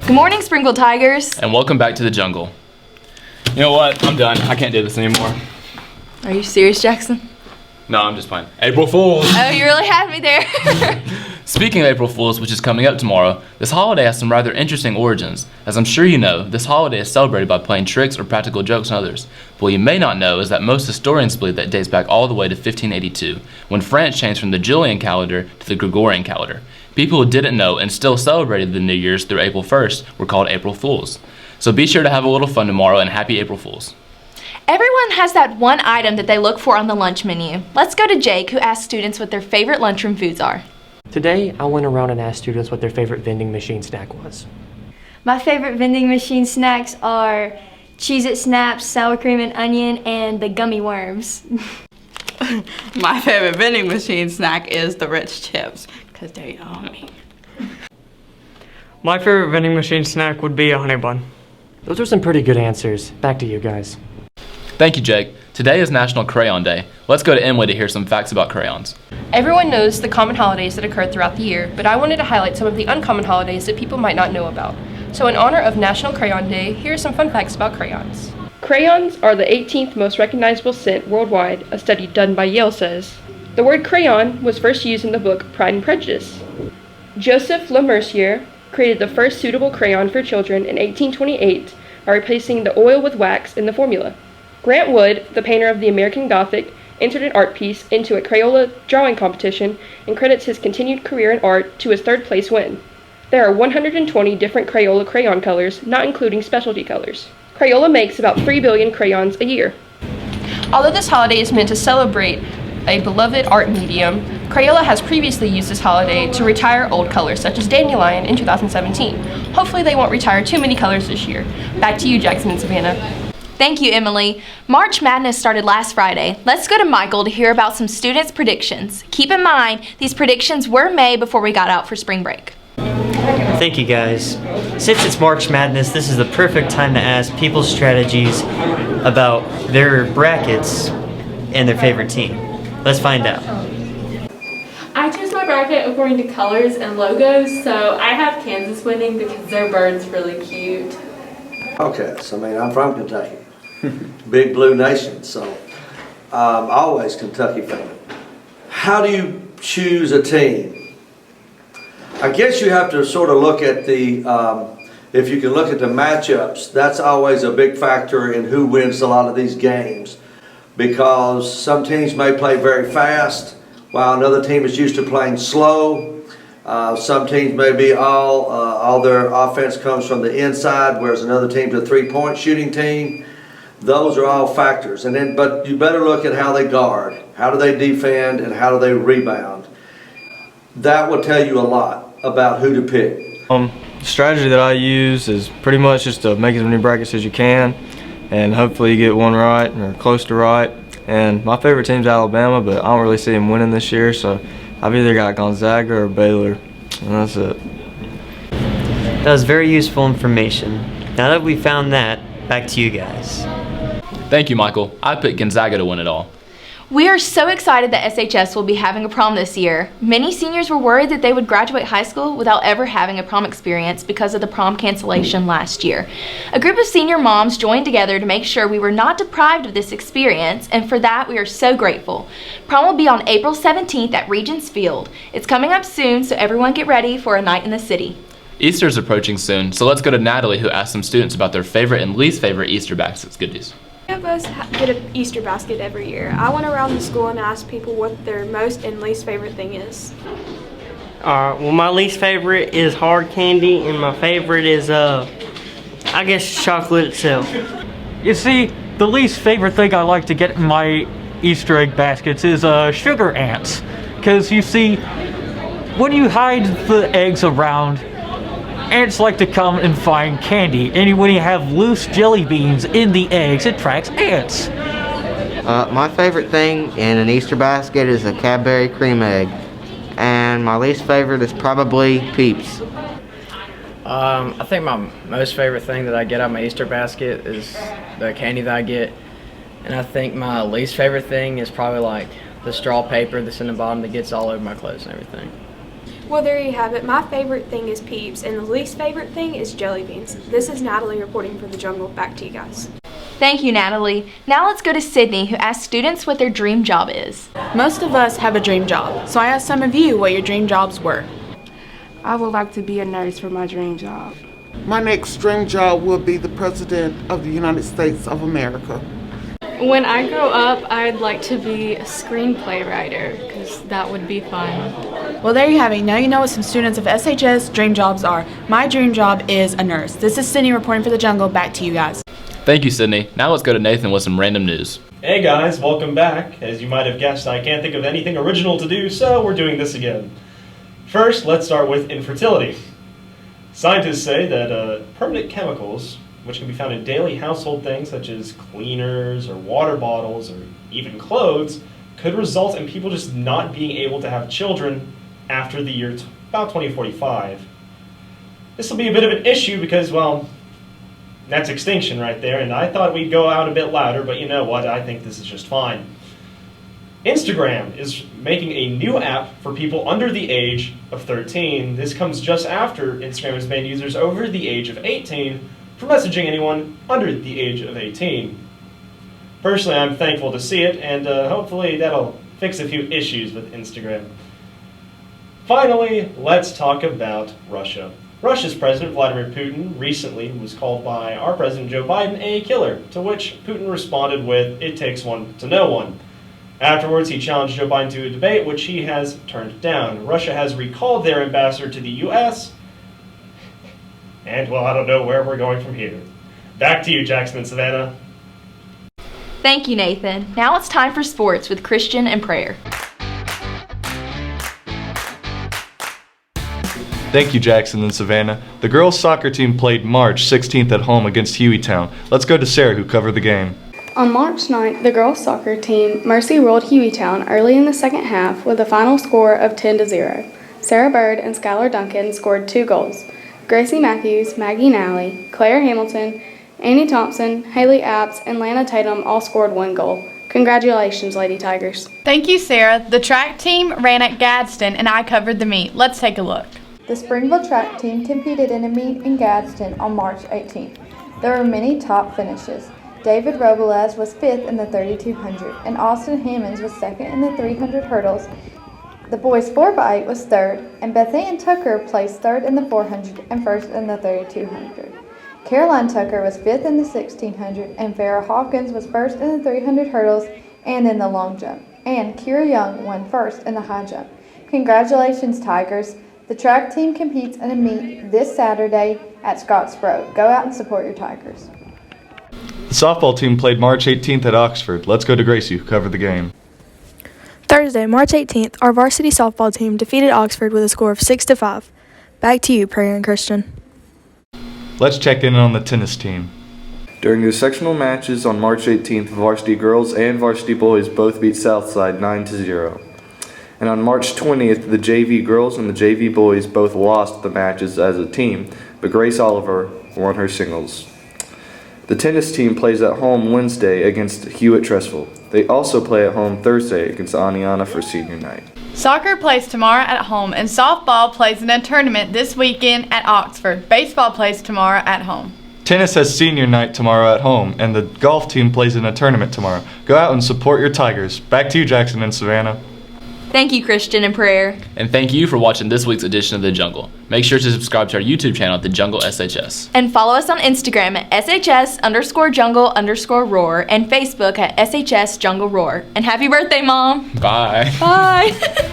Good morning, Springfield Tigers. And welcome back to the jungle. You know what? I'm done. I can't do this anymore. Are you serious, Jackson? No, I'm just playing. April Fools! Oh, you really had me there. Speaking of April Fools, which is coming up tomorrow, this holiday has some rather interesting origins. As I'm sure you know, this holiday is celebrated by playing tricks or practical jokes on others. But what you may not know is that most historians believe that dates back all the way to 1582, when France changed from the Julian calendar to the Gregorian calendar. People who didn't know and still celebrated the New Year's through April 1st were called April Fools. So be sure to have a little fun tomorrow, and happy April Fools. Everyone has that one item that they look for on the lunch menu. Let's go to Jake, who asked students what their favorite lunchroom foods are. Today, I went around and asked students what their favorite vending machine snack was. My favorite vending machine snacks are Cheez-It Snaps, sour cream and onion, and the gummy worms. My favorite vending machine snack is the Ritz chips, because they're yummy. My favorite vending machine snack would be a honey bun. Those are some pretty good answers. Back to you guys. Thank you, Jake. Today is National Crayon Day. Let's go to Emily to hear some facts about crayons. Everyone knows the common holidays that occur throughout the year, but I wanted to highlight some of the uncommon holidays that people might not know about. So in honor of National Crayon Day, here are some fun facts about crayons. Crayons are the 18th most recognizable scent worldwide, a study done by Yale says. The word crayon was first used in the book Pride and Prejudice. Joseph Le Mercier created the first suitable crayon for children in 1828 by replacing the oil with wax in the formula. Grant Wood, the painter of the American Gothic, entered an art piece into a Crayola drawing competition and credits his continued career in art to his third place win. There are 120 different Crayola crayon colors, not including specialty colors. Crayola makes about 3 billion crayons a year. Although this holiday is meant to celebrate a beloved art medium, Crayola has previously used this holiday to retire old colors such as dandelion in 2017. Hopefully they won't retire too many colors this year. Back to you, Jackson and Savannah. Thank you, Emily. March Madness started last Friday. Let's go to Michael to hear about some students' predictions. Keep in mind, these predictions were made before we got out for spring break. Thank you, guys. Since it's March Madness, this is the perfect time to ask people's strategies about their brackets and their favorite team. Let's find out. I choose my bracket according to colors and logos, so I have Kansas winning because their bird's really cute. Okay, so I'm from Kentucky, big blue nation, so always Kentucky fan. How do you choose a team? I guess you have to sort of look at the, if you can look at the matchups, that's always a big factor in who wins a lot of these games, because some teams may play very fast while another team is used to playing slow. Some teams may be all their offense comes from the inside, whereas another team's a three-point shooting team. Those are all factors. And then, but you better look at how they guard, how do they defend, and how do they rebound. That will tell you a lot about who to pick. The strategy that I use is pretty much just to make as many brackets as you can, and hopefully you get one right or close to right. And my favorite team's Alabama, but I don't really see them winning this year, so I've either got Gonzaga or Baylor, and that's it. That was very useful information. Now that we found that, back to you guys. Thank you, Michael. I picked Gonzaga to win it all. We are so excited that SHS will be having a prom this year. Many seniors were worried that they would graduate high school without ever having a prom experience because of the prom cancellation last year. A group of senior moms joined together to make sure we were not deprived of this experience, and for that we are so grateful. Prom will be on April 17th at Regents Field. It's coming up soon, so everyone get ready for a night in the city. Easter is approaching soon, so let's go to Natalie, who asked some students about their favorite and least favorite Easter baskets. Goodies. Many of us get an Easter basket every year. I went around the school and asked people what their most and least favorite thing is. Well, my least favorite is hard candy, and my favorite is, I guess, chocolate itself. You see, the least favorite thing I like to get in my Easter egg baskets is sugar ants. Because you see, when you hide the eggs around, ants like to come and find candy, and when you have loose jelly beans in the eggs, it attracts ants. My favorite thing in an Easter basket is a Cadbury cream egg, and my least favorite is probably Peeps. I think my most favorite thing that I get out of my Easter basket is the candy that I get, and I think my least favorite thing is probably like the straw paper that's in the bottom that gets all over my clothes and everything. Well, there you have it. My favorite thing is Peeps, and the least favorite thing is jelly beans. This is Natalie reporting for The Jungle. Back to you guys. Thank you, Natalie. Now let's go to Sydney, who asked students what their dream job is. Most of us have a dream job, so I asked some of you what your dream jobs were. I would like to be a nurse for my dream job. My next dream job will be the President of the United States of America. When I grow up, I'd like to be a screenplay writer because that would be fun. Well, there you have it. Now you know what some students of SHS dream jobs are. My dream job is a nurse. This is Sydney reporting for The Jungle. Back to you guys. Thank you, Sydney. Now let's go to Nathan with some random news. Hey guys, welcome back. As you might have guessed, I can't think of anything original to do, so we're doing this again. First, let's start with infertility. Scientists say that permanent chemicals, which can be found in daily household things such as cleaners or water bottles or even clothes, could result in people just not being able to have children after the year about 2045. This will be a bit of an issue because, well, that's extinction right there, and I thought we'd go out a bit louder, but you know what, I think this is just fine. Instagram is making a new app for people under the age of 13. This comes just after Instagram has banned users over the age of 18 for messaging anyone under the age of 18. Personally, I'm thankful to see it, and hopefully that'll fix a few issues with Instagram. Finally, let's talk about Russia. Russia's President Vladimir Putin recently was called by our President Joe Biden a killer, to which Putin responded with, "It takes one to know one." Afterwards, he challenged Joe Biden to a debate, which he has turned down. Russia has recalled their ambassador to the U.S., and, well, I don't know where we're going from here. Back to you, Jackson and Savannah. Thank you, Nathan. Now it's time for sports with Christian and Prayer. Thank you, Jackson and Savannah. The girls' soccer team played March 16th at home against Hueytown. Let's go to Sarah, who covered the game. On March 9th, the girls' soccer team Mercy rolled Hueytown early in the second half with a final score of 10-0. Sarah Bird and Skylar Duncan scored 2 goals. Gracie Matthews, Maggie Nally, Claire Hamilton, Annie Thompson, Haley Apps, and Lana Tatum all scored 1 goal. Congratulations, Lady Tigers. Thank you, Sarah. The track team ran at Gadsden, and I covered the meet. Let's take a look. The Springville track team competed in a meet in Gadsden on March 18th. There were many top finishes. David Robles was 5th in the 3200, and Austin Hammonds was 2nd in the 300 hurdles. The boys 4x8 was 3rd, and Beth Ann Tucker placed 3rd in the 400 and 1st in the 3200. Caroline Tucker was 5th in the 1600, and Farrah Hawkins was 1st in the 300 hurdles and in the long jump. And Kira Young won 1st in the high jump. Congratulations, Tigers! The track team competes in a meet this Saturday at Scottsboro. Go out and support your Tigers. The softball team played March 18th at Oxford. Let's go to Gracie, who covered the game. Thursday, March 18th, our varsity softball team defeated Oxford with a score of 6-5. Back to you, Prayer and Christian. Let's check in on the tennis team. During the sectional matches on March 18th, varsity girls and varsity boys both beat Southside 9-0. And on March 20th, the JV girls and the JV boys both lost the matches as a team, but Grace Oliver won her singles. The tennis team plays at home Wednesday against Hewitt-Tressville. They also play at home Thursday against Aniana for senior night. Soccer plays tomorrow at home, and softball plays in a tournament this weekend at Oxford. Baseball plays tomorrow at home. Tennis has senior night tomorrow at home, and the golf team plays in a tournament tomorrow. Go out and support your Tigers. Back to you, Jackson and Savannah. Thank you, Christian and Prayer. And thank you for watching this week's edition of The Jungle. Make sure to subscribe to our YouTube channel at The Jungle SHS. And follow us on Instagram at SHS_jungle_roar and Facebook at SHS Jungle Roar. And happy birthday, Mom. Bye. Bye.